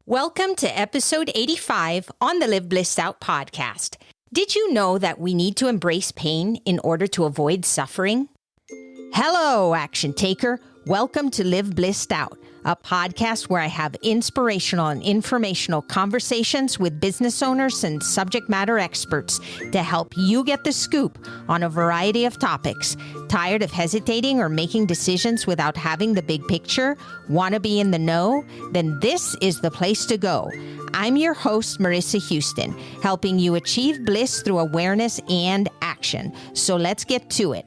Welcome to episode 85 on the Live Blissed Out podcast. Did you know that we need to embrace pain in order to avoid suffering? Hello, action taker. Welcome to Live Blissed Out, a podcast where I have inspirational and informational conversations with business owners and subject matter experts to help you get the scoop on a variety of topics. Tired of hesitating or making decisions without having the big picture? Want to be in the know? Then this is the place to go. I'm your host, Marissa Houston, helping you achieve bliss through awareness and action. So let's get to it.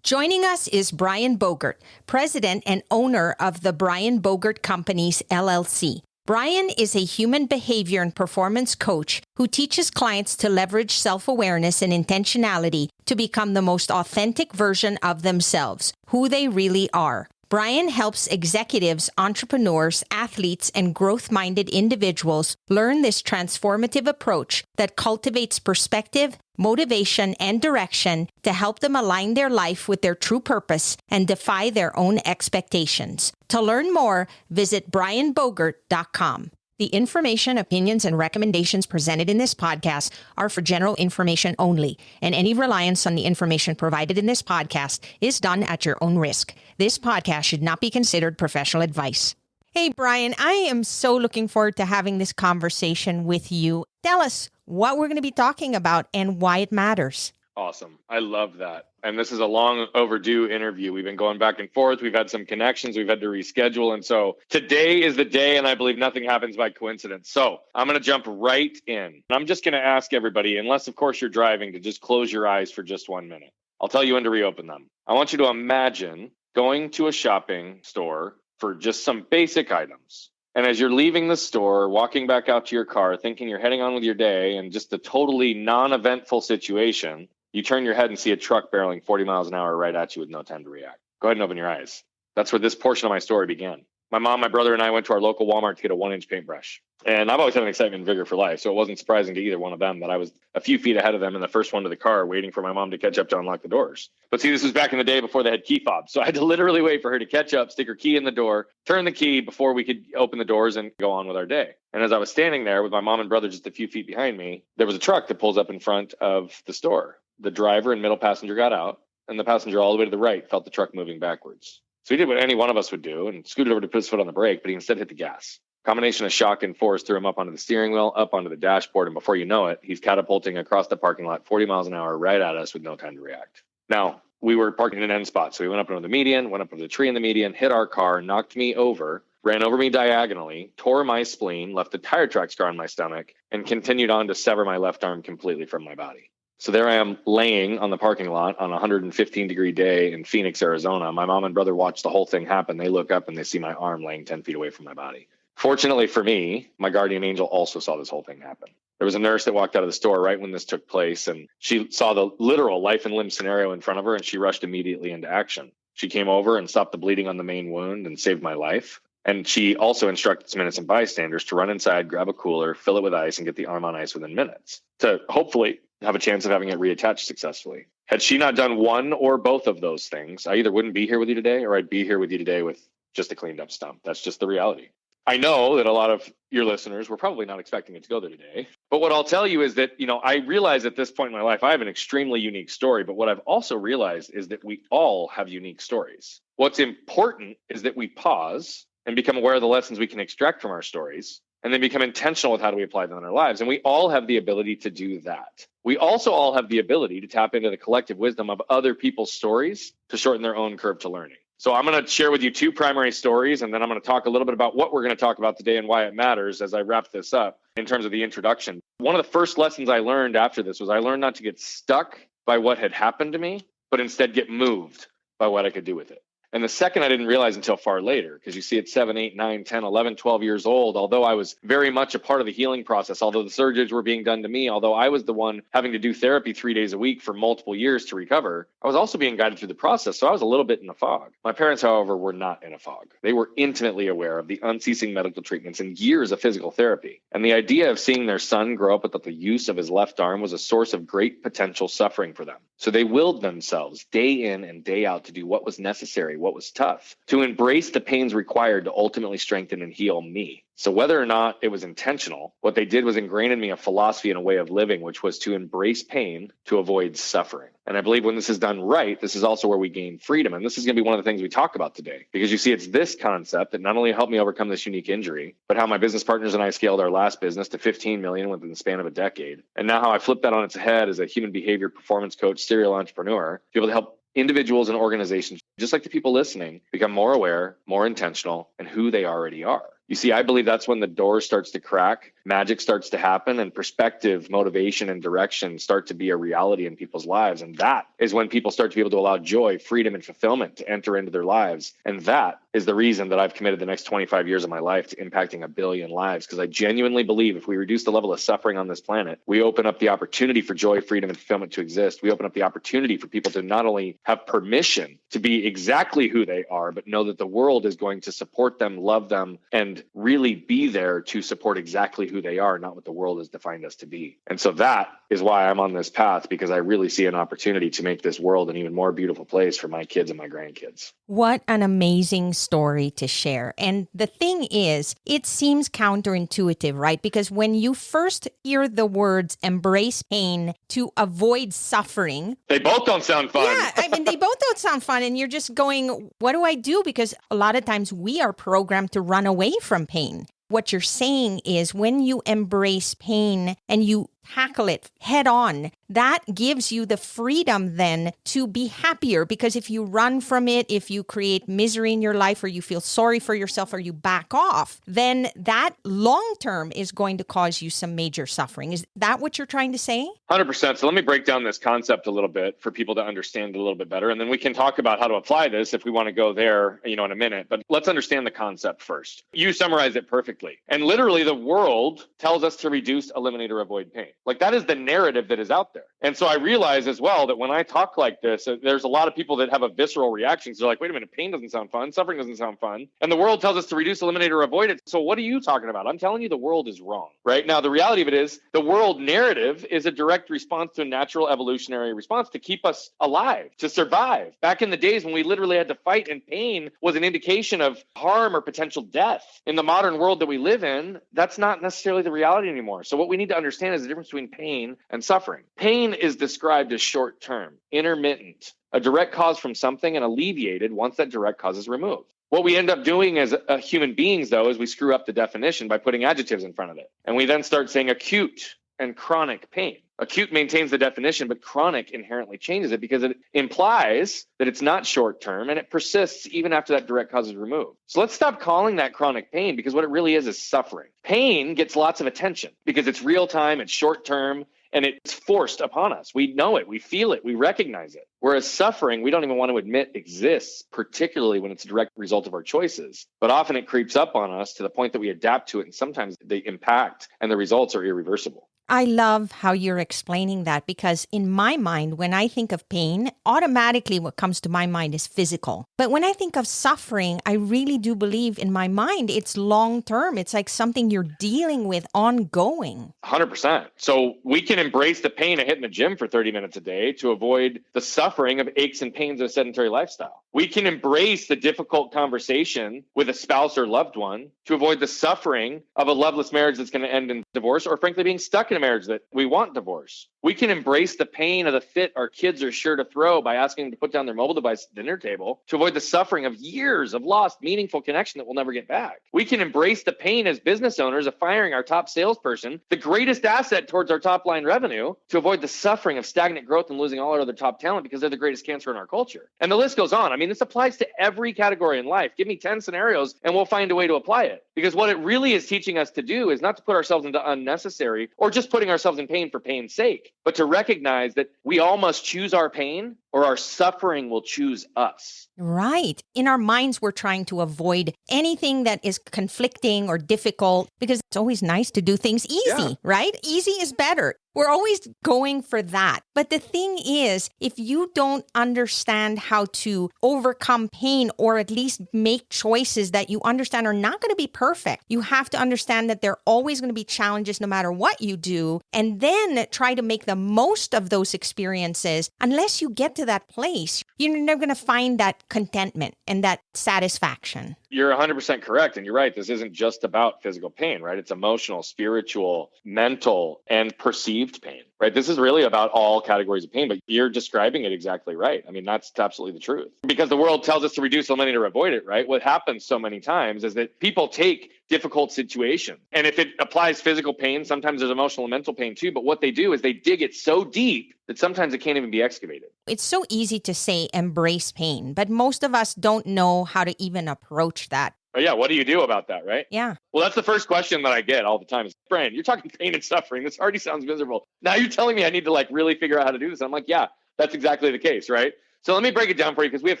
Joining us is Brian Bogert, president and owner of the Brian Bogert Companies, LLC. Brian is a human behavior and performance coach who teaches clients to leverage self-awareness and intentionality to become the most authentic version of themselves, who they really are. Brian helps executives, entrepreneurs, athletes, and growth-minded individuals learn this transformative approach that cultivates perspective, motivation, and direction to help them align their life with their true purpose and defy their own expectations. To learn more, visit brianbogert.com. The information, opinions, and recommendations presented in this podcast are for general information only, and any reliance on the information provided in this podcast is done at your own risk. This podcast should not be considered professional advice. Hey, Brian, I am so looking forward to having this conversation with you. Tell us what we're going to be talking about and why it matters. Awesome. I love that. And this is a long overdue interview. We've been going back and forth. We've had some connections. We've had to reschedule. And so today is the day, and I believe nothing happens by coincidence. So I'm going to jump right in. I'm just going to ask everybody, unless of course you're driving, to just close your eyes for just 1 minute. I'll tell you when to reopen them. I want you to imagine going to a shopping store for just some basic items. And as you're leaving the store, walking back out to your car, thinking you're heading on with your day and just a totally non-eventful situation, you turn your head and see a truck barreling 40 miles an hour right at you with no time to react. Go ahead and open your eyes. That's where this portion of my story began. My mom, my brother, and I went to our local Walmart to get a 1-inch paintbrush. And I've always had an excitement and vigor for life, so it wasn't surprising to either one of them that I was a few feet ahead of them and the first one to the car, waiting for my mom to catch up to unlock the doors. But see, this was back in the day before they had key fobs. So I had to literally wait for her to catch up, stick her key in the door, turn the key before we could open the doors and go on with our day. And as I was standing there with my mom and brother just a few feet behind me, there was a truck that pulls up in front of the store. The driver and middle passenger got out, and the passenger all the way to the right felt the truck moving backwards. So he did what any one of us would do and scooted over to put his foot on the brake, but he instead hit the gas. Combination of shock and force threw him up onto the steering wheel, up onto the dashboard, and before you know it, he's catapulting across the parking lot 40 miles an hour right at us with no time to react. Now, we were parking in an end spot, so we went up into the median, went up into the tree in the median, hit our car, knocked me over, ran over me diagonally, tore my spleen, left a tire track scar on my stomach, and continued on to sever my left arm completely from my body. So there I am laying on the parking lot on a 115-degree day in Phoenix, Arizona. My mom and brother watch the whole thing happen. They look up and they see my arm laying 10 feet away from my body. Fortunately for me, my guardian angel also saw this whole thing happen. There was a nurse that walked out of the store right when this took place, and she saw the literal life and limb scenario in front of her, and she rushed immediately into action. She came over and stopped the bleeding on the main wound and saved my life. And she also instructed some innocent bystanders to run inside, grab a cooler, fill it with ice, and get the arm on ice within minutes to hopefully have a chance of having it reattached successfully. Had she not done one or both of those things, I either wouldn't be here with you today or I'd be here with you today with just a cleaned up stump. That's just the reality. I know that a lot of your listeners were probably not expecting it to go there today. But what I'll tell you is that, I realize at this point in my life, I have an extremely unique story. But what I've also realized is that we all have unique stories. What's important is that we pause and become aware of the lessons we can extract from our stories, and then become intentional with how do we apply them in our lives. And we all have the ability to do that. We also all have the ability to tap into the collective wisdom of other people's stories to shorten their own curve to learning. So I'm going to share with you 2 primary stories, and then I'm going to talk a little bit about what we're going to talk about today and why it matters as I wrap this up in terms of the introduction. One of the first lessons I learned after this was I learned not to get stuck by what had happened to me, but instead get moved by what I could do with it. And the second I didn't realize until far later, because you see at 7, 8, 9, 10, 11, 12 years old, although I was very much a part of the healing process, although the surgeries were being done to me, although I was the one having to do therapy 3 days a week for multiple years to recover, I was also being guided through the process. So I was a little bit in a fog. My parents, however, were not in a fog. They were intimately aware of the unceasing medical treatments and years of physical therapy. And the idea of seeing their son grow up without the use of his left arm was a source of great potential suffering for them. So they willed themselves day in and day out to do what was necessary, what was tough, to embrace the pains required to ultimately strengthen and heal me. So whether or not it was intentional, what they did was ingrain in me a philosophy and a way of living, which was to embrace pain to avoid suffering. And I believe when this is done right, this is also where we gain freedom. And this is going to be one of the things we talk about today, because you see, it's this concept that not only helped me overcome this unique injury, but how my business partners and I scaled our last business to 15 million within the span of a decade. And now how I flipped that on its head as a human behavior performance coach, serial entrepreneur, to be able to help individuals and organizations, just like the people listening, become more aware, more intentional, and who they already are. You see, I believe that's when the door starts to crack, magic starts to happen, and perspective, motivation, and direction start to be a reality in people's lives. And that is when people start to be able to allow joy, freedom, and fulfillment to enter into their lives. And that is the reason that I've committed the next 25 years of my life to impacting 1 billion lives, because I genuinely believe if we reduce the level of suffering on this planet, we open up the opportunity for joy, freedom, and fulfillment to exist. We open up the opportunity for people to not only have permission to be exactly who they are, but know that the world is going to support them, love them, and really be there to support exactly who they are, not what the world has defined us to be. And so that is why I'm on this path, because I really see an opportunity to make this world an even more beautiful place for my kids and my grandkids. What an amazing story to share. And the thing is, it seems counterintuitive, right? Because when you first hear the words embrace pain to avoid suffering, they both don't sound fun. Yeah, I mean, they both don't sound fun. And you're just going, what do I do? Because a lot of times we are programmed to run away from pain. What you're saying is when you embrace pain and you tackle it head on, that gives you the freedom then to be happier. Because if you run from it, if you create misery in your life, or you feel sorry for yourself, or you back off, then that long term is going to cause you some major suffering. Is that what you're trying to say? 100%. So let me break down this concept a little bit for people to understand it a little bit better. And then we can talk about how to apply this if we want to go there, in a minute. But let's understand the concept first. You summarized it perfectly. And literally the world tells us to reduce, eliminate, or avoid pain. Like, that is the narrative that is out there. And so I realize as well that when I talk like this, there's a lot of people that have a visceral reaction. So they're like, wait a minute, pain doesn't sound fun. Suffering doesn't sound fun. And the world tells us to reduce, eliminate, or avoid it. So what are you talking about? I'm telling you the world is wrong, right? Now, the reality of it is the world narrative is a direct response to a natural evolutionary response to keep us alive, to survive. Back in the days when we literally had to fight and pain was an indication of harm or potential death. In the modern world that we live in, that's not necessarily the reality anymore. So what we need to understand is the difference between pain and suffering. Pain is described as short-term, intermittent, a direct cause from something and alleviated once that direct cause is removed. What we end up doing as human beings, though, is we screw up the definition by putting adjectives in front of it. And we then start saying acute and chronic pain. Acute maintains the definition, but chronic inherently changes it because it implies that it's not short-term and it persists even after that direct cause is removed. So let's stop calling that chronic pain, because what it really is suffering. Pain gets lots of attention because it's real-time, it's short-term, and it's forced upon us. We know it, we feel it, we recognize it. Whereas suffering, we don't even want to admit exists, particularly when it's a direct result of our choices. But often it creeps up on us to the point that we adapt to it, and sometimes the impact and the results are irreversible. I love how you're explaining that, because in my mind, when I think of pain, automatically what comes to my mind is physical. But when I think of suffering, I really do believe in my mind it's long-term. It's like something you're dealing with ongoing. 100%. So we can embrace the pain of hitting the gym for 30 minutes a day to avoid the suffering of aches and pains of a sedentary lifestyle. We can embrace the difficult conversation with a spouse or loved one to avoid the suffering of a loveless marriage that's going to end in divorce, or frankly being stuck in a marriage that we want divorce. We can embrace the pain of the fit our kids are sure to throw by asking them to put down their mobile device at the dinner table to avoid the suffering of years of lost, meaningful connection that we'll never get back. We can embrace the pain as business owners of firing our top salesperson, the greatest asset towards our top line revenue, to avoid the suffering of stagnant growth and losing all our other top talent because they're the greatest cancer in our culture. And the list goes on. I mean, this applies to every category in life. Give me 10 scenarios and we'll find a way to apply it. Because what it really is teaching us to do is not to put ourselves into unnecessary or just putting ourselves in pain for pain's sake, but to recognize that we all must choose our pain or our suffering will choose us. Right. In our minds, we're trying to avoid anything that is conflicting or difficult, because it's always nice to do things easy, right? Easy is better. We're always going for that. But the thing is, if you don't understand how to overcome pain or at least make choices that you understand are not going to be perfect, you have to understand that there are always going to be challenges no matter what you do, and then try to make the most of those experiences. Unless you get to that place, you're never going to find that contentment and that satisfaction. You're 100% correct. And you're right. This isn't just about physical pain, right? It's emotional, spiritual, mental, and perceived pain, right? This is really about all categories of pain, but you're describing it exactly right. I mean, that's absolutely the truth. Because the world tells us to reduce so many to avoid it, right? What happens so many times is that people take difficult situation. And if it applies physical pain, sometimes there's emotional and mental pain too. But what they do is they dig it so deep that sometimes it can't even be excavated. It's so easy to say embrace pain, but most of us don't know how to even approach that. Oh, yeah. What do you do about that, right? Yeah. Well, that's the first question that I get all the time is, Brian, you're talking pain and suffering. This already sounds miserable. Now you're telling me I need to really figure out how to do this. And I'm like, yeah, that's exactly the case, right? So let me break it down for you because we have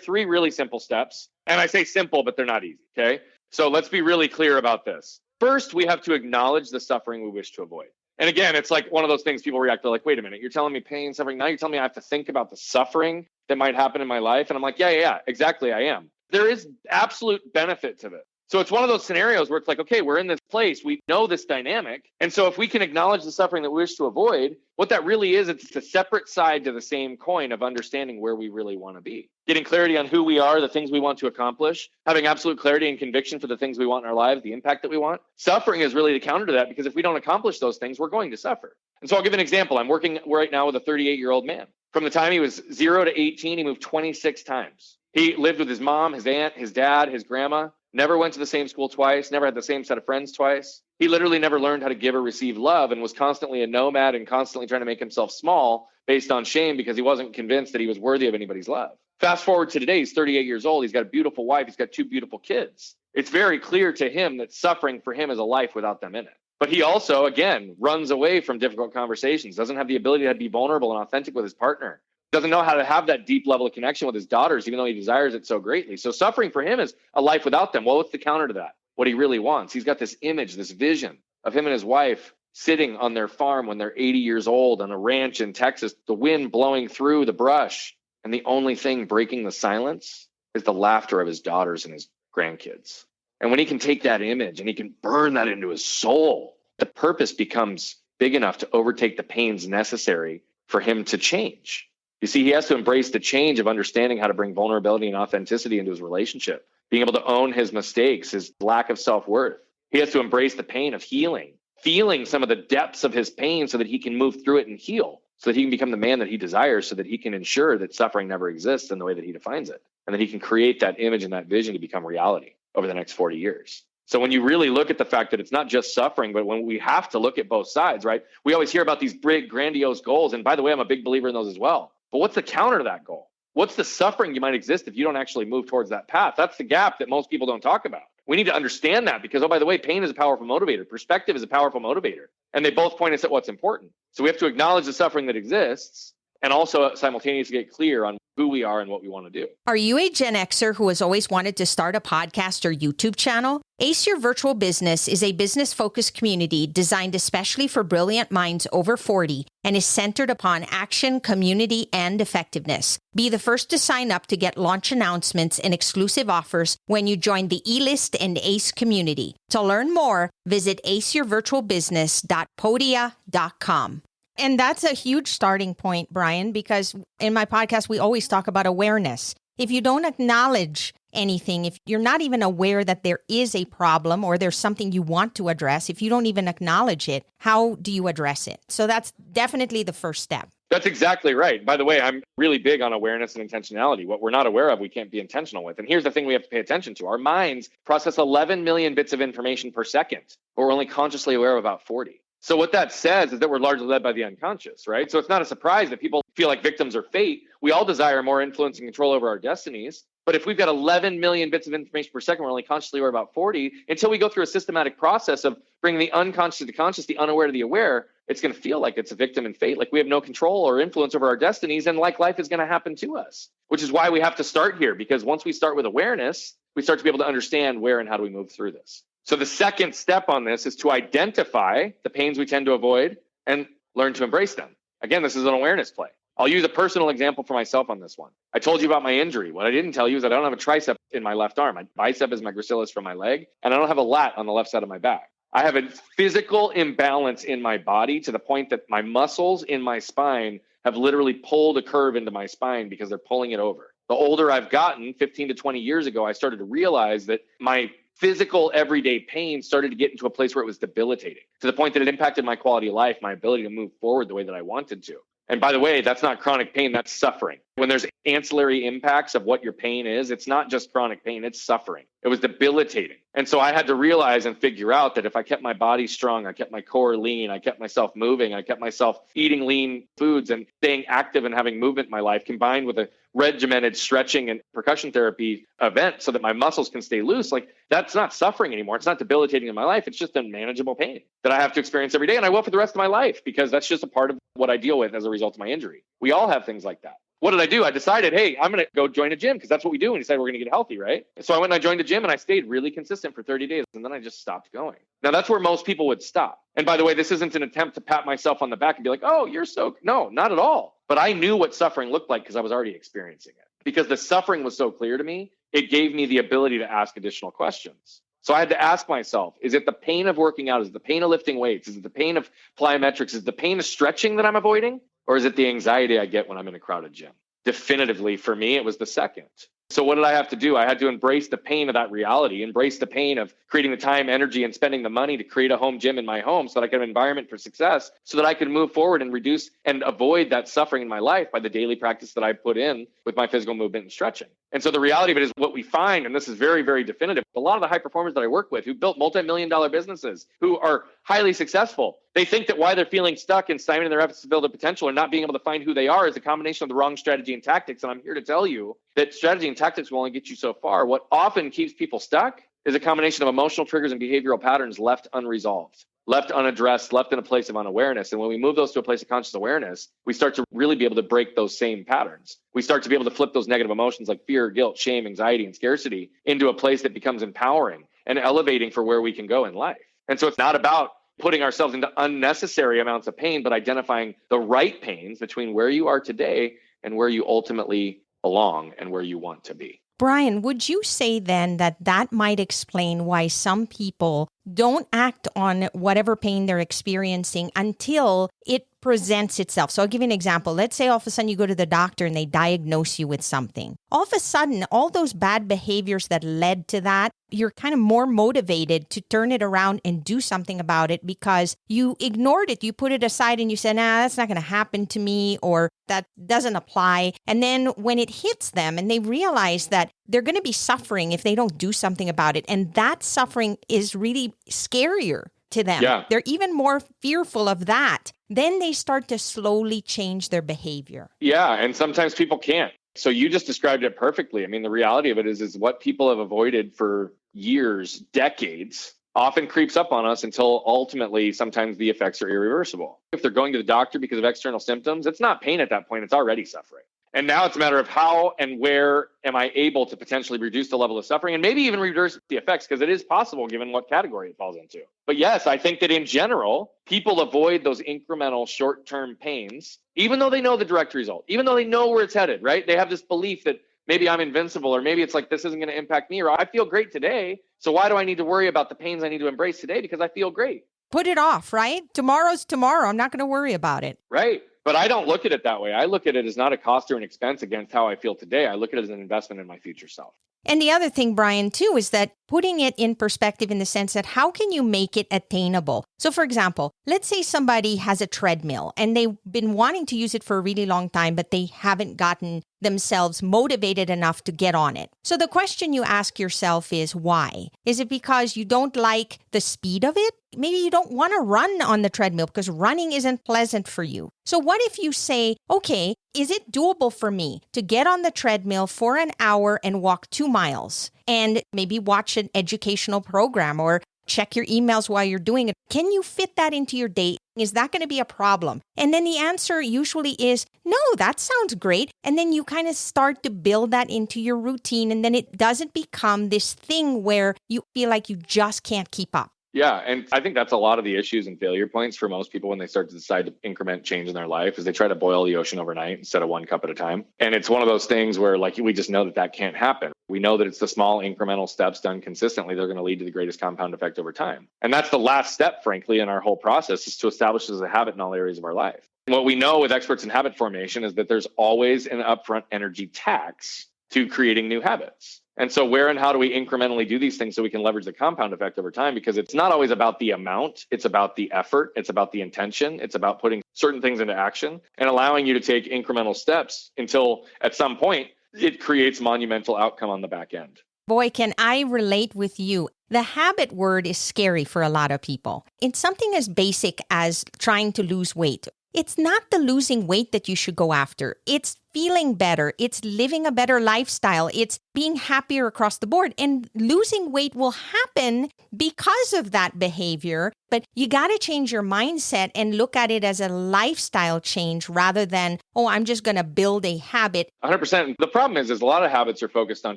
3 really simple steps. And I say simple, but they're not easy, okay? So let's be really clear about this. First, we have to acknowledge the suffering we wish to avoid. And again, it's like one of those things people react to like, wait a minute, you're telling me pain, suffering. Now you're telling me I have to think about the suffering that might happen in my life. And I'm like, yeah, exactly. I am. There is absolute benefit to this. So it's one of those scenarios where it's like, okay, we're in this place. We know this dynamic. And so if we can acknowledge the suffering that we wish to avoid, what that really is, it's a separate side to the same coin of understanding where we really want to be. Getting clarity on who we are, the things we want to accomplish, having absolute clarity and conviction for the things we want in our lives, the impact that we want. Suffering is really the counter to that because if we don't accomplish those things, we're going to suffer. And so I'll give an example. I'm working right now with a 38-year-old man. From the time he was 0 to 18, he moved 26 times. He lived with his mom, his aunt, his dad, his grandma. Never went to the same school twice, never had the same set of friends twice. He literally never learned how to give or receive love and was constantly a nomad and constantly trying to make himself small based on shame because he wasn't convinced that he was worthy of anybody's love. Fast forward to today, he's 38 years old. He's got a beautiful wife. He's got 2 beautiful kids. It's very clear to him that suffering for him is a life without them in it. But he also, again, runs away from difficult conversations, doesn't have the ability to be vulnerable and authentic with his partner. Doesn't know how to have that deep level of connection with his daughters, even though he desires it so greatly. So suffering for him is a life without them. Well, what's the counter to that? What he really wants. He's got this image, this vision of him and his wife sitting on their farm when they're 80 years old on a ranch in Texas, the wind blowing through the brush. And the only thing breaking the silence is the laughter of his daughters and his grandkids. And when he can take that image and he can burn that into his soul, the purpose becomes big enough to overtake the pains necessary for him to change. You see, he has to embrace the change of understanding how to bring vulnerability and authenticity into his relationship, being able to own his mistakes, his lack of self-worth. He has to embrace the pain of healing, feeling some of the depths of his pain so that he can move through it and heal, so that he can become the man that he desires, so that he can ensure that suffering never exists in the way that he defines it, and that he can create that image and that vision to become reality over the next 40 years. So when you really look at the fact that it's not just suffering, but when we have to look at both sides, right? We always hear about these big, grandiose goals. And by the way, I'm a big believer in those as well. But what's the counter to that goal? What's the suffering you might exist if you don't actually move towards that path? That's the gap that most people don't talk about. We need to understand that because, oh, by the way, pain is a powerful motivator. Perspective is a powerful motivator. And they both point us at what's important. So we have to acknowledge the suffering that exists and also simultaneously get clear on who we are and what we want to do. Are you a Gen Xer who has always wanted to start a podcast or YouTube channel? Ace Your Virtual Business is a business-focused community designed especially for brilliant minds over 40 and is centered upon action, community, and effectiveness. Be the first to sign up to get launch announcements and exclusive offers when you join the eList and ACE community. To learn more, visit aceyourvirtualbusiness.podia.com. And that's a huge starting point, Brian, because in my podcast, we always talk about awareness. If you don't acknowledge anything, if you're not even aware that there is a problem or there's something you want to address, if you don't even acknowledge it, how do you address it? So that's definitely the first step. That's exactly right. By the way, I'm really big on awareness and intentionality. What we're not aware of, we can't be intentional with. And here's the thing we have to pay attention to. Our minds process 11 million bits of information per second, but we're only consciously aware of about 40. So what that says is that we're largely led by the unconscious, right? So it's not a surprise that people feel like victims of fate. We all desire more influence and control over our destinies. But if we've got 11 million bits of information per second, we're only consciously aware about 40. Until we go through a systematic process of bringing the unconscious to the conscious, the unaware to the aware, it's going to feel like it's a victim in fate, like we have no control or influence over our destinies, and like life is going to happen to us, which is why we have to start here. Because once we start with awareness, we start to be able to understand where and how do we move through this. So the second step on this is to identify the pains we tend to avoid and learn to embrace them. Again, this is an awareness play. I'll use a personal example for myself on this one. I told you about my injury. What I didn't tell you is that I don't have a tricep in my left arm. My bicep is my gracilis from my leg, and I don't have a lat on the left side of my back. I have a physical imbalance in my body to the point that my muscles in my spine have literally pulled a curve into my spine because they're pulling it over. The older I've gotten, 15 to 20 years ago, I started to realize that my physical everyday pain started to get into a place where it was debilitating to the point that it impacted my quality of life, my ability to move forward the way that I wanted to. And by the way, that's not chronic pain, that's suffering. When there's ancillary impacts of what your pain is, it's not just chronic pain, it's suffering. It was debilitating. And so I had to realize and figure out that if I kept my body strong, I kept my core lean, I kept myself moving, I kept myself eating lean foods and staying active and having movement in my life, combined with a regimented stretching and percussion therapy event so that my muscles can stay loose, like that's not suffering anymore. It's not debilitating in my life. It's just unmanageable pain that I have to experience every day. And I will for the rest of my life because that's just a part of what I deal with as a result of my injury. We all have things like that. What did I do? I decided, hey, I'm going to go join a gym because that's what we do. And he said, we're going to get healthy, right? So I went and I joined a gym and I stayed really consistent for 30 days. And then I just stopped going. Now that's where most people would stop. And by the way, this isn't an attempt to pat myself on the back and be like, oh, you're so, no, not at all. But I knew what suffering looked like because I was already experiencing it. Because the suffering was so clear to me, it gave me the ability to ask additional questions. So I had to ask myself, is it the pain of working out? Is it the pain of lifting weights? Is it the pain of plyometrics? Is it the pain of stretching that I'm avoiding? Or is it the anxiety I get when I'm in a crowded gym? Definitively, for me, it was the second. So what did I have to do? I had to embrace the pain of that reality, embrace the pain of creating the time, energy, and spending the money to create a home gym in my home so that I could have an environment for success, so that I could move forward and reduce and avoid that suffering in my life by the daily practice that I put in with my physical movement and stretching. And so the reality of it is what we find, and this is very, very definitive, a lot of the high performers that I work with who built multi-million-dollar businesses, who are highly successful, they think that why they're feeling stuck and stymied in their efforts to build their potential and not being able to find who they are is a combination of the wrong strategy and tactics. And I'm here to tell you that strategy and tactics will only get you so far. What often keeps people stuck is a combination of emotional triggers and behavioral patterns left unresolved, left unaddressed, left in a place of unawareness. And when we move those to a place of conscious awareness, we start to really be able to break those same patterns. We start to be able to flip those negative emotions like fear, guilt, shame, anxiety, and scarcity into a place that becomes empowering and elevating for where we can go in life. And so it's not about putting ourselves into unnecessary amounts of pain, but identifying the right pains between where you are today and where you ultimately belong and where you want to be. Brian, would you say then that that might explain why some people don't act on whatever pain they're experiencing until it presents itself? So I'll give you an example. Let's say all of a sudden you go to the doctor and they diagnose you with something. All of a sudden, all those bad behaviors that led to that, you're kind of more motivated to turn it around and do something about it because you ignored it. You put it aside and you said, nah, that's not going to happen to me, or that doesn't apply. And then when it hits them and they realize that they're going to be suffering if they don't do something about it, and that suffering is really scarier to them. Yeah. They're even more fearful of that. Then they start to slowly change their behavior. Yeah. And sometimes people can't. So you just described it perfectly. I mean, the reality of it is what people have avoided for years, decades, often creeps up on us until ultimately sometimes the effects are irreversible. If they're going to the doctor because of external symptoms, it's not pain at that point. It's already suffering. And now it's a matter of how and where am I able to potentially reduce the level of suffering and maybe even reverse the effects, because it is possible given what category it falls into. But yes, I think that in general, people avoid those incremental short-term pains, even though they know the direct result, even though they know where it's headed, right? They have this belief that maybe I'm invincible, or maybe it's like, this isn't going to impact me, or I feel great today. So why do I need to worry about the pains I need to embrace today? Because I feel great. Put it off, right? Tomorrow's tomorrow. I'm not going to worry about it. Right. But I don't look at it that way. I look at it as not a cost or an expense against how I feel today. I look at it as an investment in my future self. And the other thing, Brian, too, is that putting it in perspective in the sense that how can you make it attainable? So, for example, let's say somebody has a treadmill and they've been wanting to use it for a really long time, but they haven't gotten themselves motivated enough to get on it. So the question you ask yourself is why? Is it because you don't like the speed of it? Maybe you don't want to run on the treadmill because running isn't pleasant for you. So what if you say, okay, is it doable for me to get on the treadmill for an hour and walk 2 miles and maybe watch an educational program or check your emails while you're doing it? Can you fit that into your day? Is that going to be a problem? And then the answer usually is, no, that sounds great. And then you kind of start to build that into your routine. And then it doesn't become this thing where you feel like you just can't keep up. Yeah. And I think that's a lot of the issues and failure points for most people when they start to decide to increment change in their life is they try to boil the ocean overnight instead of one cup at a time. And it's one of those things where like we just know that that can't happen. We know that it's the small incremental steps done consistently. They're going to lead to the greatest compound effect over time. And that's the last step, frankly, in our whole process is to establish this as a habit in all areas of our life. What we know with experts in habit formation is that there's always an upfront energy tax to creating new habits. And so where and how do we incrementally do these things so we can leverage the compound effect over time? Because it's not always about the amount, it's about the effort, it's about the intention, it's about putting certain things into action and allowing you to take incremental steps until at some point it creates monumental outcome on the back end. Boy, can I relate with you. The habit word is scary for a lot of people. It's something as basic as trying to lose weight. It's not the losing weight that you should go after. It's feeling better. It's living a better lifestyle. It's being happier across the board. And losing weight will happen because of that behavior. But you got to change your mindset and look at it as a lifestyle change rather than, oh, I'm just going to build a habit. 100%. The problem is a lot of habits are focused on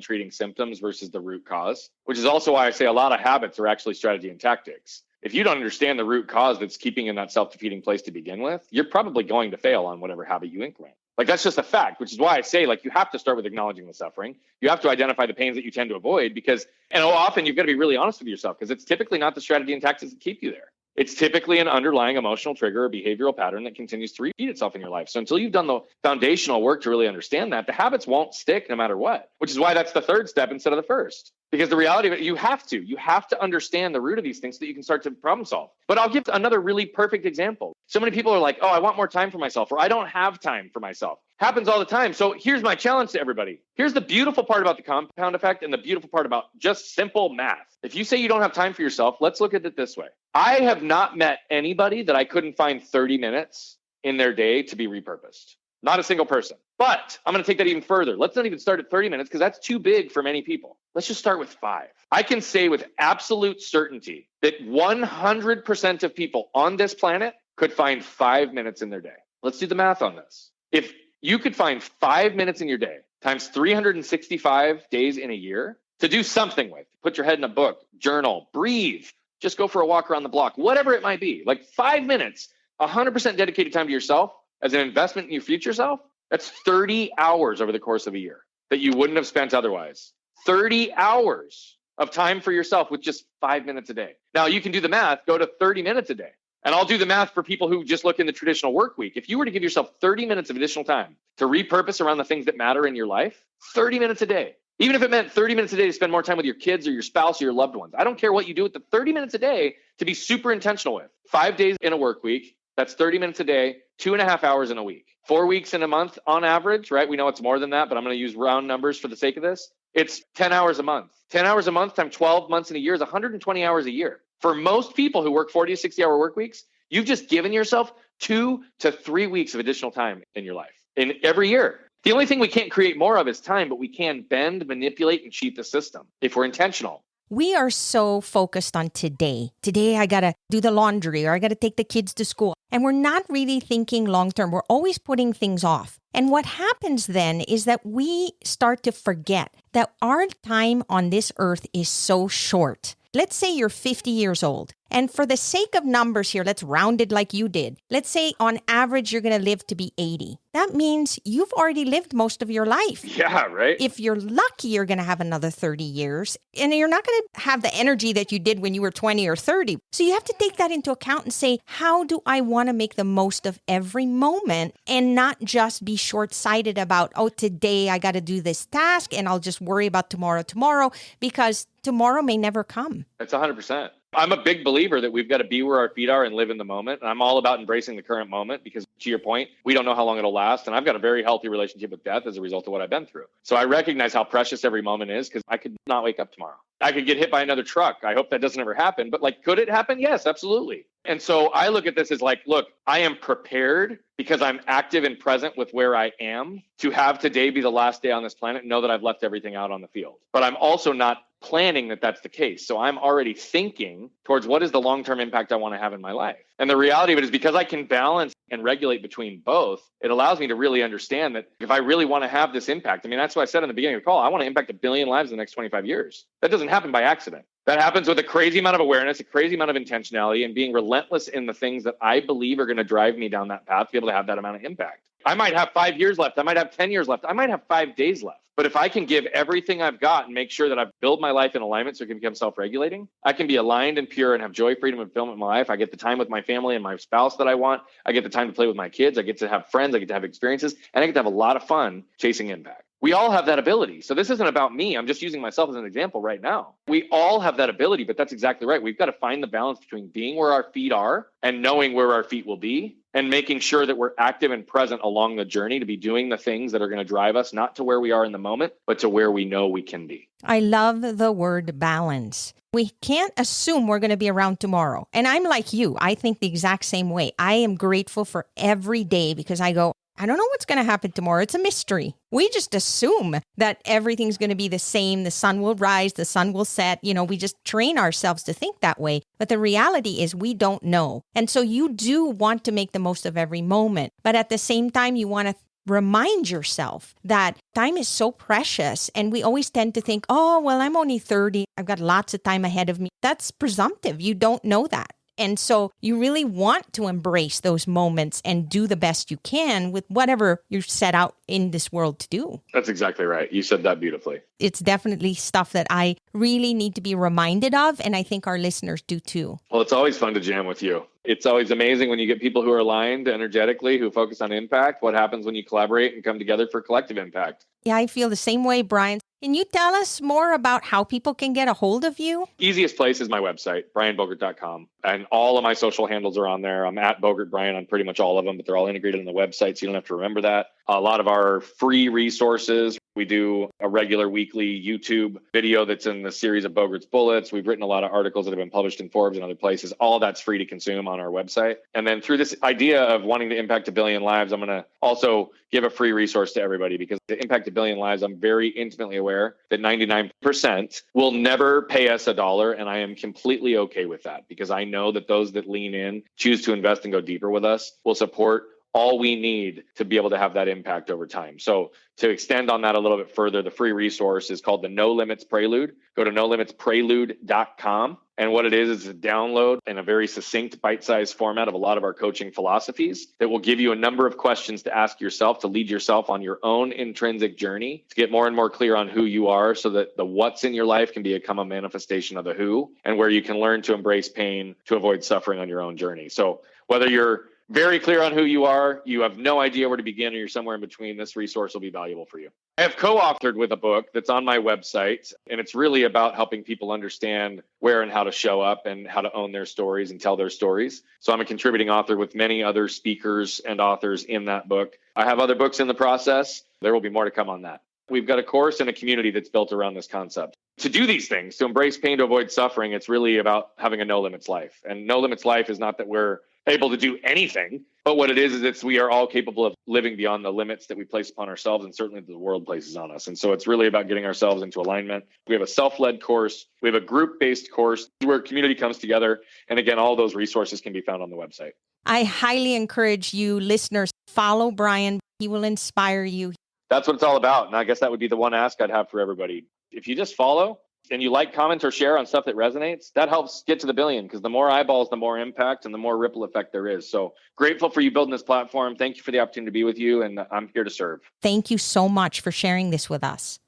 treating symptoms versus the root cause, which is also why I say a lot of habits are actually strategy and tactics. If you don't understand the root cause that's keeping you in that self-defeating place to begin with, you're probably going to fail on whatever habit you increment. Like that's just a fact, which is why I say like you have to start with acknowledging the suffering. You have to identify the pains that you tend to avoid because, and often you've got to be really honest with yourself because it's typically not the strategy and tactics that keep you there. It's typically an underlying emotional trigger or behavioral pattern that continues to repeat itself in your life. So until you've done the foundational work to really understand that, the habits won't stick no matter what, which is why that's the third step instead of the first. Because the reality of it, you have to understand the root of these things so that you can start to problem solve. But I'll give another really perfect example. So many people are like, oh, I want more time for myself, or I don't have time for myself. Happens all the time. So here's my challenge to everybody. Here's the beautiful part about the compound effect and the beautiful part about just simple math. If you say you don't have time for yourself, let's look at it this way. I have not met anybody that I couldn't find 30 minutes in their day to be repurposed. Not a single person. But I'm going to take that even further. Let's not even start at 30 minutes because that's too big for many people. Let's just start with 5. I can say with absolute certainty that 100% of people on this planet could find 5 minutes in their day. Let's do the math on this. If you could find 5 minutes in your day times 365 days in a year to do something with, put your head in a book, journal, breathe, just go for a walk around the block, whatever it might be, like 5 minutes, 100% dedicated time to yourself as an investment in your future self, that's 30 hours over the course of a year that you wouldn't have spent otherwise. 30 hours of time for yourself with just 5 minutes a day. Now you can do the math, go to 30 minutes a day. And I'll do the math for people who just look in the traditional work week. If you were to give yourself 30 minutes of additional time to repurpose around the things that matter in your life, 30 minutes a day, even if it meant 30 minutes a day to spend more time with your kids or your spouse or your loved ones, I don't care what you do with the 30 minutes a day to be super intentional with. 5 days in a work week, that's 30 minutes a day, 2.5 hours in a week. 4 weeks in a month on average, right? We know it's more than that, but I'm going to use round numbers for the sake of this. It's 10 hours a month. 10 hours a month times 12 months in a year is 120 hours a year. For most people who work 40 to 60 hour work weeks, you've just given yourself 2 to 3 weeks of additional time in your life in every year. The only thing we can't create more of is time, but we can bend, manipulate, and cheat the system if we're intentional. We are so focused on today. Today, I got to do the laundry or I got to take the kids to school. And we're not really thinking long term. We're always putting things off. And what happens then is that we start to forget that our time on this earth is so short. Let's say you're 50 years old. And for the sake of numbers here, let's round it like you did. Let's say on average, you're going to live to be 80. That means you've already lived most of your life. Yeah, right. If you're lucky, you're going to have another 30 years. And you're not going to have the energy that you did when you were 20 or 30. So you have to take that into account and say, how do I want to make the most of every moment and not just be short-sighted about, oh, today I got to do this task and I'll just worry about tomorrow, because tomorrow may never come. That's 100%. I'm a big believer that we've got to be where our feet are and live in the moment. And I'm all about embracing the current moment because, to your point, we don't know how long it'll last. And I've got a very healthy relationship with death as a result of what I've been through. So I recognize how precious every moment is because I could not wake up tomorrow. I could get hit by another truck. I hope that doesn't ever happen. But could it happen? Yes, absolutely. And so I look at this as look, I am prepared because I'm active and present with where I am to have today be the last day on this planet and know that I've left everything out on the field. But I'm also not planning that that's the case. So I'm already thinking towards what is the long-term impact I want to have in my life. And the reality of it is because I can balance and regulate between both, it allows me to really understand that if I really want to have this impact, I mean, that's what I said in the beginning of the call, I want to impact 1 billion lives in the next 25 years. That doesn't happen by accident. That happens with a crazy amount of awareness, a crazy amount of intentionality, and being relentless in the things that I believe are going to drive me down that path to be able to have that amount of impact. I might have 5 years left. I might have 10 years left. I might have 5 days left. But if I can give everything I've got and make sure that I've built my life in alignment so it can become self-regulating, I can be aligned and pure and have joy, freedom, and fulfillment in my life. I get the time with my family and my spouse that I want. I get the time to play with my kids. I get to have friends. I get to have experiences. And I get to have a lot of fun chasing impact. We all have that ability. So this isn't about me. I'm just using myself as an example right now. We all have that ability, but that's exactly right. We've got to find the balance between being where our feet are and knowing where our feet will be, and making sure that we're active and present along the journey to be doing the things that are going to drive us, not to where we are in the moment, but to where we know we can be. I love the word balance. We can't assume we're going to be around tomorrow. And I'm like you. I think the exact same way. I am grateful for every day because I go, I don't know what's going to happen tomorrow. It's a mystery. We just assume that everything's going to be the same. The sun will rise, the sun will set. We just train ourselves to think that way. But the reality is we don't know. And so you do want to make the most of every moment. But at the same time, you want to remind yourself that time is so precious. And we always tend to think, oh, well, I'm only 30. I've got lots of time ahead of me. That's presumptive. You don't know that. And so you really want to embrace those moments and do the best you can with whatever you're set out in this world to do. That's exactly right. You said that beautifully. It's definitely stuff that I really need to be reminded of. And I think our listeners do too. Well, it's always fun to jam with you. It's always amazing when you get people who are aligned energetically, who focus on impact. What happens when you collaborate and come together for collective impact? Yeah, I feel the same way, Brian. Can you tell us more about how people can get a hold of you? Easiest place is my website, brianbogert.com. And all of my social handles are on there. I'm at Bogert Brian on pretty much all of them, but they're all integrated in the website, so you don't have to remember that. A lot of our free resources. We do a regular weekly YouTube video that's in the series of Bogert's Bullets. We've written a lot of articles that have been published in Forbes and other places. All that's free to consume on our website. And then through this idea of wanting to impact 1 billion lives, I'm going to also give a free resource to everybody, because to impact 1 billion lives, I'm very intimately aware that 99% will never pay us $1. And I am completely okay with that, because I know that those that lean in, choose to invest and go deeper with us, will support all we need to be able to have that impact over time. So to extend on that a little bit further, the free resource is called the No Limits Prelude. Go to nolimitprelude.com. And what it is a download in a very succinct, bite-sized format of a lot of our coaching philosophies that will give you a number of questions to ask yourself, to lead yourself on your own intrinsic journey, to get more and more clear on who you are, so that the what's in your life can become a manifestation of the who, and where you can learn to embrace pain to avoid suffering on your own journey. So whether you're very clear on who you are, you have no idea where to begin, or you're somewhere in between, this resource will be valuable for you. I have co-authored with a book that's on my website, and it's really about helping people understand where and how to show up and how to own their stories and tell their stories. So I'm a contributing author with many other speakers and authors in that book. I have other books in the process. There will be more to come on that. We've got a course and a community that's built around this concept. To do these things, to embrace pain, to avoid suffering, it's really about having a no limits life. And no limits life is not that we're able to do anything, but what it is we are all capable of living beyond the limits that we place upon ourselves, and certainly the world places on us. And so it's really about getting ourselves into alignment. We have a self-led course. We have a group-based course where community comes together. And again, all those resources can be found on the website. I highly encourage you listeners, follow Brian. He will inspire you. That's what it's all about. And I guess that would be the one ask I'd have for everybody. If you just follow and you like, comment, or share on stuff that resonates, that helps get to the billion, because the more eyeballs, the more impact and the more ripple effect there is. So grateful for you building this platform. Thank you for the opportunity to be with you, and I'm here to serve. Thank you so much for sharing this with us.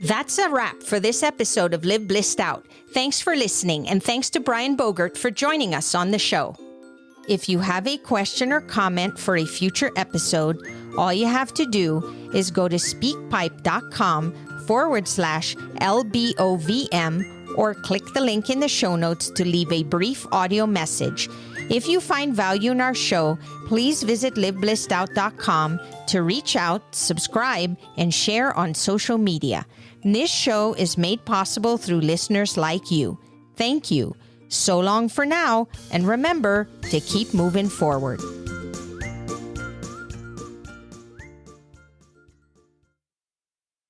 That's a wrap for this episode of Live Blissed Out. Thanks for listening, and thanks to Brian Bogert for joining us on the show. If you have a question or comment for a future episode, all you have to do is go to speakpipe.com/LBOVM or click the link in the show notes to leave a brief audio message. If you find value in our show, please visit liveblessedout.com to reach out, subscribe, and share on social media. This show is made possible through listeners like you. Thank you. So long for now, and remember to keep moving forward.